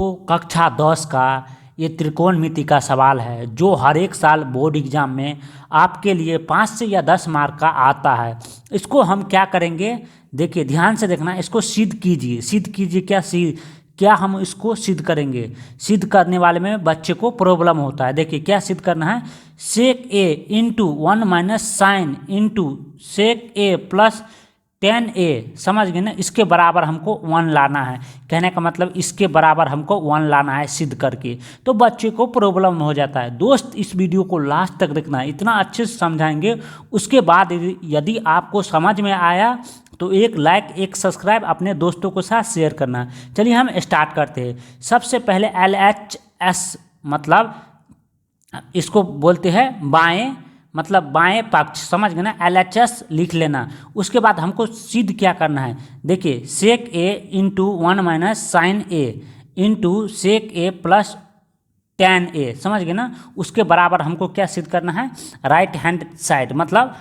तो कक्षा 10 का ये त्रिकोणमिति का सवाल है जो हर एक साल बोर्ड एग्जाम में आपके लिए 5 से या 10 मार्क का आता है। इसको हम क्या करेंगे, देखिए ध्यान से देखना, इसको सिद्ध कीजिए। सिद्ध कीजिए क्या हम इसको सिद्ध करेंगे। सिद्ध करने वाले में बच्चे को प्रॉब्लम होता है। देखिए क्या सिद्ध करना है, sec A into 1 minus sine into sec A plus tan A, समझ गए ना, इसके बराबर हमको 1 लाना है। कहने का मतलब इसके बराबर हमको 1 लाना है सिद्ध करके, तो बच्चे को प्रॉब्लम हो जाता है। दोस्त इस वीडियो को लास्ट तक देखना है, इतना अच्छे से समझाएंगे। उसके बाद यदि आपको समझ में आया तो एक लाइक एक सब्सक्राइब अपने दोस्तों के साथ शेयर करना। चलिए हम स्टार्ट करते हैं। सबसे पहले LHS मतलब इसको बोलते हैं बाएं, मतलब बाएं पक्ष, समझ गए ना, LHS लिख लेना। उसके बाद हमको सिद्ध क्या करना है, देखिए सेक A into 1 minus sign A into sec A plus tan A, समझ गए ना, उसके बराबर हमको क्या सिद्ध करना है, राइट हैंड साइड मतलब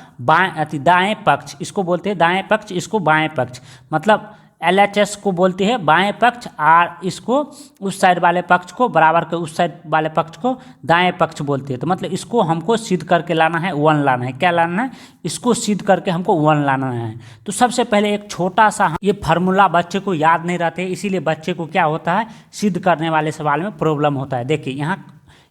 दाएं पक्ष, इसको बोलते हैं दाएं पक्ष, इसको बाएं पक्ष, मतलब LHS को बोलते हैं बाएं पक्ष, और इसको उस साइड वाले पक्ष को, बराबर के उस साइड वाले पक्ष को दाएं पक्ष बोलते हैं। तो मतलब इसको हमको सिद्ध करके लाना है, 1 लाना है। क्या लाना है, इसको सिद्ध करके हमको 1 लाना है। तो सबसे पहले एक छोटा सा, ये फार्मूला बच्चे को याद नहीं रहते, इसीलिए बच्चे को क्या होता है, सिद्ध करने वाले सवाल में प्रॉब्लम होता है। देखिए यहाँ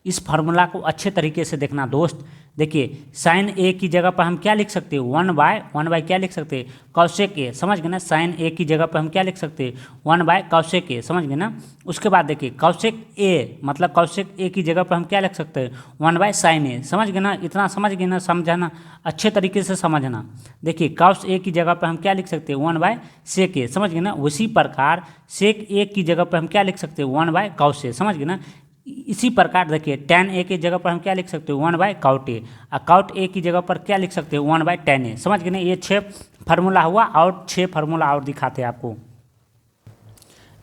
इस फार्मूला को अच्छे तरीके से देखना दोस्त। देखिए साइन ए की जगह पर हम क्या लिख सकते हैं, 1 बाय क्या लिख सकते हैं, कौशेक ए, समझ गए ना। साइन ए की जगह पर हम क्या लिख सकते हैं, 1 बाय कौशेक ए, समझ गए ना। उसके बाद देखिए कौशेक ए मतलब कौशेक ए की जगह पर हम क्या लिख सकते हैं, 1 बाय साइन ए, समझ गए ना। इतना समझ गए ना, समझाना अच्छे तरीके से समझना। देखिए कौश ए की जगह पर हम क्या लिख सकते हैं, 1 बाय सेक ए, समझ गए ना। उसी प्रकार सेक ए की जगह पर हम क्या लिख सकते हैं, 1 बाय कौश ए, समझ गए ना। इसी प्रकार देखिए टेन ए की जगह पर हम क्या लिख सकते हैं, 1 बाय काउट ए, और काउट ए की जगह पर क्या लिख सकते हैं, 1 बाय टेन ए, समझ गए ना। ये 6 फार्मूला हुआ, और 6 फार्मूला और दिखाते हैं आपको।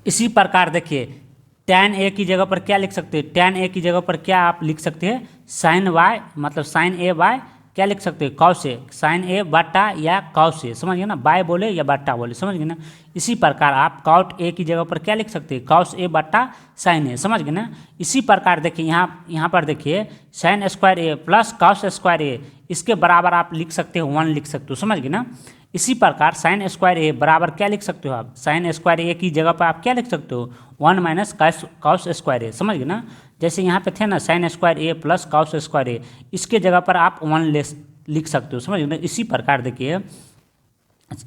इसी प्रकार देखिए टेन ए की जगह पर क्या लिख सकते हैं, टेन ए की जगह पर क्या आप लिख सकते हैं, साइन वाई मतलब साइन ए बाय क्या लिख सकते हैं, कॉस ए, साइन ए बट्टा या कॉस ए, समझ गए ना, बाय बोले या बट्टा बोले, समझ गए ना। इसी प्रकार आप कॉट ए की जगह पर क्या लिख सकते हैं, कॉस ए बट्टा साइन ए, समझ गए ना। इसी प्रकार देखिए यहाँ पर देखिए साइन स्क्वायर ए प्लस कॉस स्क्वायर ए, इसके बराबर आप लिख सकते हो 1 लिख सकते हो, समझ गए ना। इसी प्रकार साइन स्क्वायर ए बराबर क्या लिख सकते हो आप, साइन स्क्वायर ए की जगह पर आप क्या लिख सकते हो, 1 माइनस कॉस स्क्वायर ए, समझ गए ना। जैसे यहाँ पे थे ना साइन स्क्वायर ए प्लस कॉस स्क्वायर ए, इसके जगह पर आप 1 लिख सकते हो, समझ गए ना। इसी प्रकार देखिए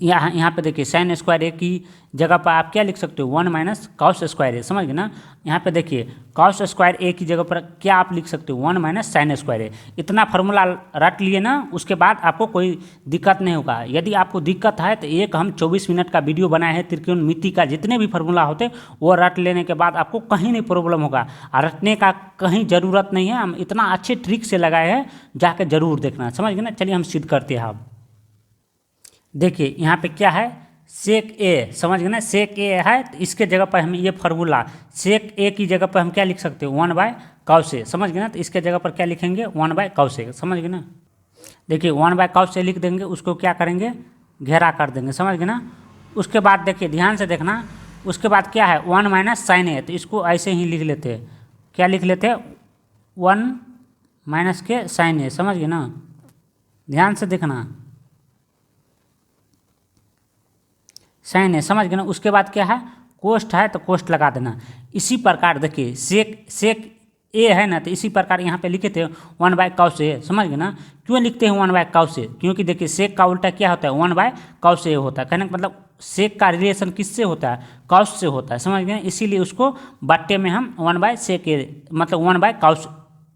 यहाँ पे देखिए साइन स्क्वायर ए की जगह पर आप क्या लिख सकते हो, 1 माइनस कॉस स्क्वायर ए, समझ गए ना। यहाँ पे देखिए कॉस स्क्वायर ए की जगह पर क्या आप लिख सकते हो, 1 माइनस साइन स्क्वायर ए। इतना फार्मूला रट लिए ना, उसके बाद आपको कोई दिक्कत नहीं होगा। यदि आपको दिक्कत है तो एक हम 24 मिनट का वीडियो बनाए हैं त्रिकोणमिति का, जितने भी फार्मूला होते वो रट लेने के बाद आपको कहीं नहीं प्रॉब्लम होगा, और रटने का कहीं ज़रूरत नहीं है। हम इतना अच्छे ट्रिक से लगाए हैं, जाकर जरूर देखना, समझ गए ना। चलिए हम सिद्ध करते हैं। अब देखिए यहाँ पे क्या है, सेक ए, समझ गए ना, सेक ए है, तो इसके जगह पर हम ये फार्मूला सेक ए की जगह पर हम क्या लिख सकते हैं, 1 बाय कॉस ए, समझ गए ना। तो इसके जगह पर क्या लिखेंगे, 1 बाय कॉस ए, समझ गए ना। देखिए 1 बाय कॉस ए लिख देंगे, उसको क्या करेंगे, घेरा कर देंगे, समझ गए ना। उसके बाद देखिए ध्यान से देखना, उसके बाद क्या है, 1 माइनस साइन ए, तो इसको ऐसे ही लिख लेते हैं, क्या लिख लेते हैं, 1 माइनस के साइन ए, समझ गए ना। ध्यान से देखना, साइन है, समझ गए ना। उसके बाद क्या है, कोष्ट है तो कोष्ट लगा देना। इसी प्रकार देखिए सेक ए है ना, तो इसी प्रकार यहाँ पे लिखे थे 1 बाय कॉस ए, समझ गए ना। क्यों लिखते हैं 1 बाय कॉस ए, क्योंकि देखिए सेक का उल्टा क्या होता है, 1 बाय कॉस ए होता है। कहने का मतलब सेक का रिलेशन किससे होता है, कॉस से होता है, समझ गए। इसीलिए उसको बट्टे में हम 1 बाय सेक ए मतलब 1 बाय कॉस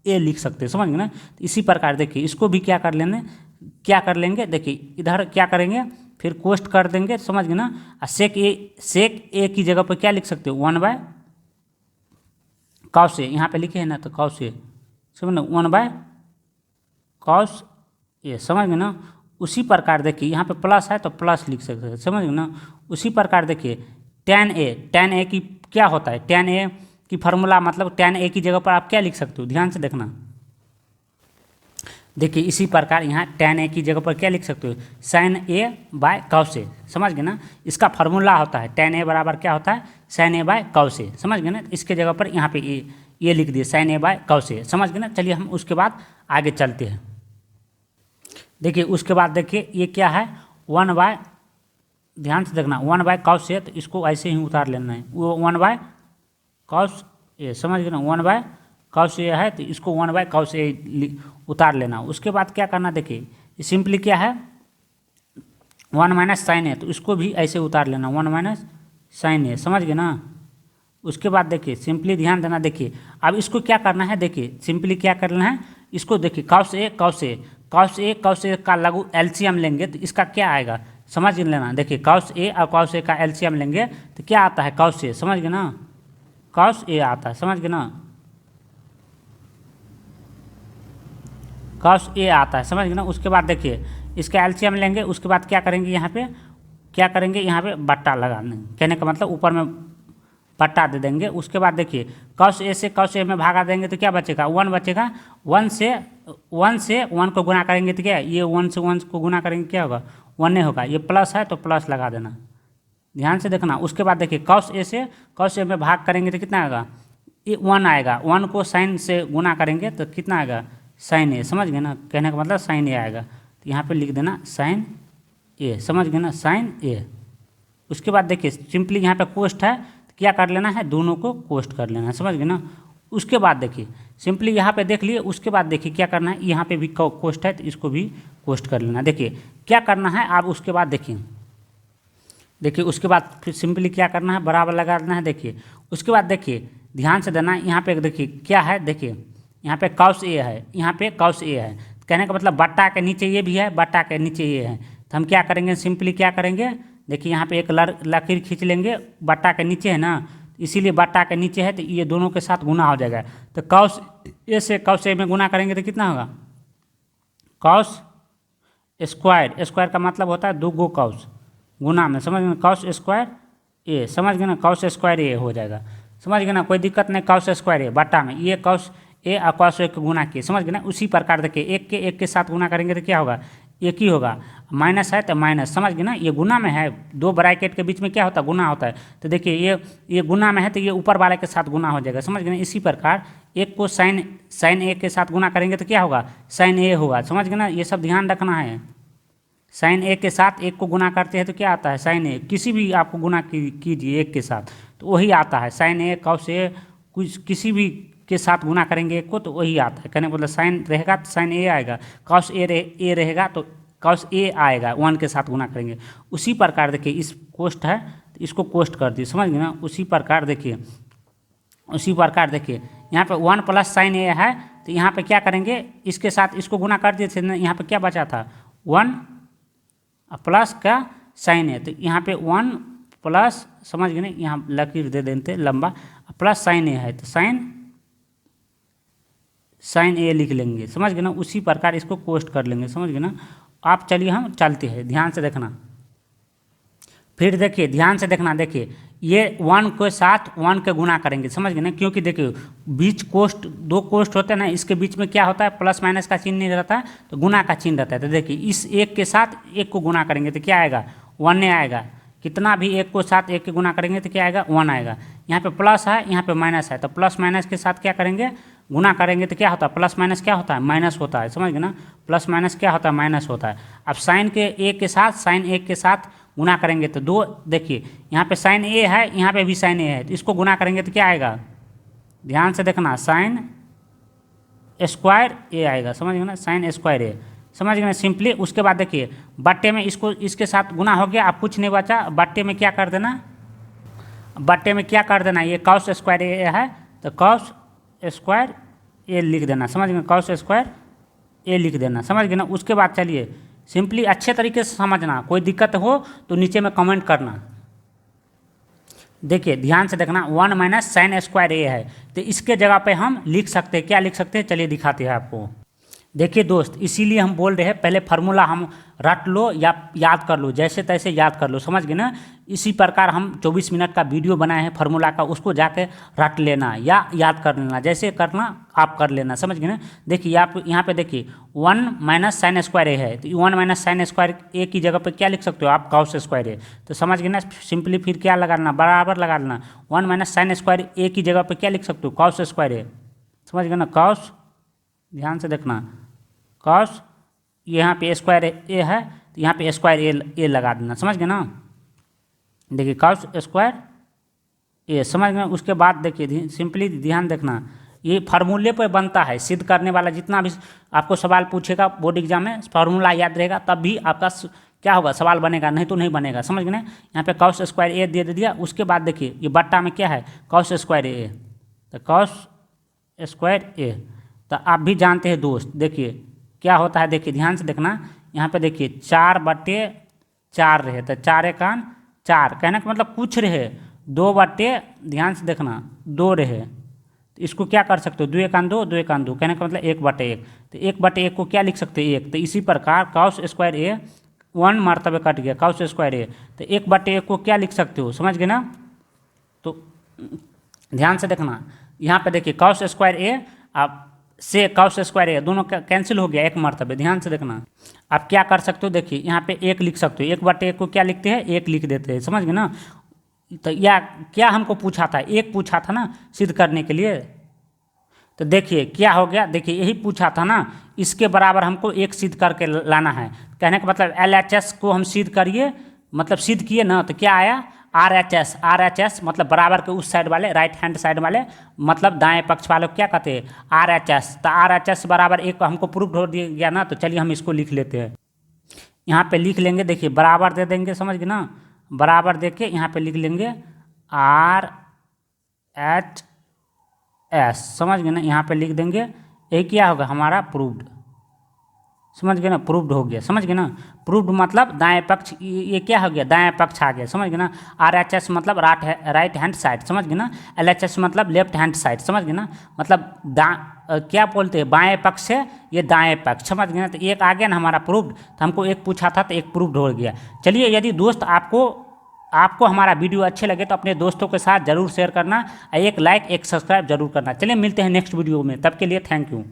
ए लिख सकते हैं, समझ गए ना। इसी प्रकार देखिए इसको भी क्या कर लेंगे, देखिए इधर क्या करेंगे, फिर कोष्ट कर देंगे, समझ गए ना। सेक ए की जगह पर क्या लिख सकते हो, 1 बाय कॉस ए, यहाँ पे लिखे हैं ना, तो कॉस ए, समझ ना, 1 बाय कॉस ए, समझ गए ना। उसी प्रकार देखिए यहाँ पे प्लस है तो प्लस लिख सकते हैं, समझ गए ना। उसी प्रकार देखिए टेन ए की क्या होता है, टेन ए की फार्मूला मतलब टेन ए की जगह पर आप क्या लिख सकते हो, ध्यान से देखना। देखिए इसी प्रकार यहाँ tan a की जगह पर क्या लिख सकते हो, sin a by cos a, समझ गए ना। इसका फार्मूला होता है tan a बराबर क्या होता है, sin a by cos a, समझ गए ना। इसके जगह पर यहाँ पे ये लिख दिए sin a by cos a, समझ गए ना। चलिए हम उसके बाद आगे चलते हैं। देखिए उसके बाद देखिए ये क्या है, 1 बाय, ध्यान से देखना 1 बाय cos a, तो इसको ऐसे ही उतार लेना है, वो 1 बाय cos a, समझ गए ना। 1 बाय cos a है तो इसको 1 बाय cos a उतार लेना। उसके बाद क्या करना, देखिए सिंपली क्या है 1 माइनस साइन a, तो इसको भी ऐसे उतार लेना 1 माइनस साइन a, समझ गए ना। उसके बाद देखिए सिंपली ध्यान देना, देखिए अब इसको क्या करना है, देखिए सिंपली क्या करना है, इसको देखिए cos a का लघु एलसीएम लेंगे तो इसका क्या आएगा, समझ लेना। देखिए cos a और cos a का एलसीएम लेंगे तो क्या आता है, cos a, समझ गए ना, cos a आता है, समझ गए ना, cos a आता है, समझ गए ना। उसके बाद देखिए इसका एलसीएम लेंगे, उसके बाद क्या करेंगे, यहाँ पे क्या करेंगे, यहाँ पे बट्टा लगा देंगे, कहने का मतलब ऊपर में बट्टा दे देंगे। उसके बाद देखिए cos a से cos a में भागा देंगे तो क्या बचेगा, 1 बचेगा। 1 से 1 को गुना करेंगे तो क्या, ये 1 से 1 को गुना करेंगे क्या होगा, 1 नहीं होगा, ये प्लस है तो प्लस लगा देना, ध्यान से देखना। उसके बाद देखिए cos a में भाग करेंगे तो कितना आएगा, ये 1 आएगा। 1 को साइन से गुना करेंगे तो कितना आएगा, साइन a, समझ गए ना, कहने का मतलब साइन a आएगा। तो यहाँ पे लिख देना साइन a, समझ गए ना, साइन a। उसके बाद देखिए सिंपली यहाँ पे कोष्ट है तो क्या कर लेना है, दोनों को कोष्ट कर लेना है, समझ गए ना। उसके बाद देखिए सिंपली यहाँ पे देख लिए, उसके बाद देखिए क्या करना है, यहाँ पे भी कोष्ट है तो इसको भी कोष्ट कर लेना। देखिए क्या करना है आप, उसके बाद देखिए उसके बाद फिर सिंपली क्या करना है, बराबर लगा देना है। देखिए उसके बाद देखिए ध्यान से देना, यहाँ पे देखिए क्या है, देखिए यहाँ पे cos a है, यहाँ पे cos a है, कहने का मतलब बट्टा के नीचे ये भी है, बट्टा के नीचे ये है, तो हम क्या करेंगे, सिंपली क्या करेंगे, देखिए यहाँ पे एक लकीर खींच लेंगे, बट्टा के नीचे है ना, इसीलिए बट्टा के नीचे है तो ये दोनों के साथ गुना हो जाएगा। तो cos a से cos a में गुना करेंगे तो कितना होगा, cos स्क्वायर का मतलब होता है 2 cos गुना में, समझ गए, cos स्क्वायर a, समझ गए ना, cos स्क्वायर a हो जाएगा, समझ गए ना, कोई दिक्कत नहीं। cos स्क्वायर a बट्टा में ये cos a और cos a को गुना किए, समझ गए ना। उसी प्रकार देखिए एक के साथ गुना करेंगे तो क्या होगा, एक ही होगा, माइनस है तो माइनस, समझ गए ना। ये गुना में है, 2 ब्रैकेट के बीच में क्या होता है, गुना होता है। तो देखिए ये गुना में है तो ये ऊपर वाले के साथ गुना हो जाएगा, समझ गए ना। इसी प्रकार एक को साइन a के साथ गुना करेंगे तो क्या होगा, साइन a होगा, समझ गए ना। ये सब ध्यान रखना है, साइन a के साथ एक को गुना करते हैं तो क्या आता है, साइन a, किसी भी आपको गुना कीजिए एक के साथ तो वही आता है, साइन a cos a, कुछ किसी भी के साथ गुना करेंगे एक को तो वही आता है। कहने मतलब साइन रहेगा तो साइन a आएगा, cos a रहेगा तो cos a आएगा, 1 के साथ गुना करेंगे। उसी प्रकार देखिए इस कोष्ट है तो इसको कोष्ट कर दिए, समझ गए ना। उसी प्रकार देखिए यहाँ पे 1 प्लस साइन a है तो यहाँ पे क्या करेंगे, इसके साथ इसको गुना कर दिए थे ना, यहाँ पे क्या बचा था, 1 प्लस का साइन a, तो यहाँ पे 1 प्लस, समझ गए ना, यहाँ लकीर दे देते लंबा, प्लस साइन a है तो साइन a लिख लेंगे, समझ गए ना। उसी प्रकार इसको कोष्ट कर लेंगे, समझ गए ना आप। चलिए हम चलते हैं, ध्यान से देखना, फिर देखिए ध्यान से देखना, देखिए ये 1 के साथ 1 के गुना करेंगे, समझ गए ना, क्योंकि देखिए बीच कोष्ट 2 कोष्ट होते हैं ना, इसके बीच में क्या होता है, प्लस माइनस का चिन्ह नहीं रहता है तो गुना का चिन्ह रहता है। तो देखिए इस एक के साथ एक को गुना करेंगे तो क्या आएगा, 1 आएगा, कितना भी एक को साथ एक के गुना करेंगे तो क्या आएगा, 1 आएगा। यहाँ पे प्लस है, यहाँ पे माइनस है, तो प्लस माइनस के साथ क्या करेंगे, गुना करेंगे तो क्या होता है, प्लस माइनस क्या होता है, माइनस होता है, समझ गए ना। प्लस माइनस क्या होता है, माइनस होता है। अब साइन के एक के साथ साइन एक के साथ गुना करेंगे तो 2, देखिए यहाँ पे साइन a है, यहाँ पे भी साइन a है, तो इसको गुना करेंगे तो क्या आएगा, ध्यान से देखना, साइन स्क्वायर a आएगा, समझ गए ना, साइन स्क्वायर a, समझ गए ना सिंपली। उसके बाद देखिए बट्टे में इसको इसके साथ गुना हो गया, अब कुछ नहीं बचा, बट्टे में क्या कर देना, ये cos स्क्वायर a है तो cos स्क्वायर a लिख देना, समझ गए, cos स्क्वायर a लिख देना, समझ गए ना। उसके बाद चलिए सिंपली अच्छे तरीके से समझना, कोई दिक्कत हो तो नीचे में कमेंट करना। देखिए ध्यान से देखना, 1 माइनस साइन स्क्वायर a है तो इसके जगह पे हम लिख सकते हैं, क्या लिख सकते हैं, चलिए दिखाते हैं आपको। देखिए दोस्त, इसीलिए हम बोल रहे हैं पहले फार्मूला हम रट लो या याद कर लो, जैसे तैसे याद कर लो, समझ गए ना। इसी प्रकार हम 24 मिनट का वीडियो बनाए हैं फार्मूला का, उसको जाके रट लेना या याद कर लेना, जैसे करना आप कर लेना, समझ गए ना। देखिए आप यहाँ पे देखिए 1 माइनस साइन स्क्वायर ए है, तो 1 माइनस साइन स्क्वायर ए की जगह पे क्या लिख सकते हो आप, कॉस स्क्वायर ए। तो समझ गए ना, सिंपली फिर क्या लगा लेना, बराबर लगा लेना। 1 माइनस साइन स्क्वायर ए की जगह पे क्या लिख सकते हो, कॉस स्क्वायर ए, समझ गए ना। कॉस, ध्यान से देखना, कॉस यहाँ पे स्क्वायर ए है, तो यहाँ पे स्क्वायर ए लगा देना, समझ गए ना। देखिए कॉस स्क्वायर ए, समझ गए। उसके बाद देखिए सिंपली ध्यान देखना, ये फार्मूले पर बनता है, सिद्ध करने वाला जितना भी आपको सवाल पूछेगा बोर्ड एग्जाम में, फार्मूला याद रहेगा तब भी आपका क्या होगा, सवाल बनेगा, नहीं तो नहीं बनेगा, समझ गए ना। यहाँ पे कॉस स्क्वायर ए दे दिया, उसके बाद देखिए ये बट्टा में क्या है, कॉस स्क्वायर ए, तो कॉस स्क्वायर ए। तो आप भी जानते हैं दोस्त, देखिए क्या होता है, देखिए ध्यान से देखना, यहाँ पे देखिए 4/4 रहे, तो 4 एकान 4, कहने का मतलब कुछ रहे, 2/, ध्यान से देखना 2 रहे, तो इसको क्या कर सकते हो, 2 एकान 2, 2 एकान 2, कहने का मतलब 1/1, तो 1/1 को क्या लिख सकते हैं, 1। तो इसी प्रकार कॉस स्क्वायर ए 1 मरतबे कट गया कॉस स्क्वायर ए, तो 1/1 को क्या लिख सकते हो, समझ गए ना। तो ध्यान से देखना, यहाँ पे देखिए कॉस स्क्वायर ए आप से कॉस स्क्वायर ए दोनों कैंसिल हो गया 1 मरतबे, ध्यान से देखना। आप क्या कर सकते हो, देखिए यहाँ पे 1 लिख सकते हो, 1/1 को क्या लिखते हैं, 1 लिख देते हैं, समझ गए ना। तो या क्या हमको पूछा था, 1 पूछा था ना सिद्ध करने के लिए, तो देखिए क्या हो गया, देखिए यही पूछा था ना, इसके बराबर हमको 1 सिद्ध करके लाना है, कहने का मतलब LHS को हम सिद्ध करिए, मतलब सिद्ध किए ना, तो क्या आया RHS मतलब बराबर के उस साइड वाले, राइट हैंड साइड वाले, मतलब दाएं पक्ष वाले को क्या कहते हैं, RHS। तो RHS बराबर 1 हमको प्रूफ हो दिया गया ना, तो चलिए हम इसको लिख लेते हैं, यहाँ पे लिख लेंगे, देखिए बराबर दे देंगे, समझ गए ना, बराबर दे के यहाँ पे लिख लेंगे RHS, समझ गए ना, यहाँ पे लिख देंगे, यही क्या होगा हमारा प्रूव्ड, समझ गए ना, प्रूव्ड हो गया, समझ गए ना। प्रूव्ड मतलब दाएं पक्ष, ये क्या हो गया, दाएं पक्ष आ गया, समझ गए ना। RHS मतलब राइट हैंड साइड, समझ गए ना। LHS मतलब लेफ्ट हैंड साइड, समझ गए ना, मतलब क्या बोलते हैं, बाएं पक्ष से ये दाएं पक्ष, समझ गए ना। तो 1 आ गया ना हमारा प्रूव्ड, तो हमको 1 पूछा था तो 1 प्रूव्ड हो गया। चलिए, यदि दोस्त आपको हमारा वीडियो अच्छे लगे तो अपने दोस्तों के साथ जरूर शेयर करना, एक लाइक एक सब्सक्राइब जरूर करना। चलिए मिलते हैं नेक्स्ट वीडियो में, तब के लिए थैंक यू।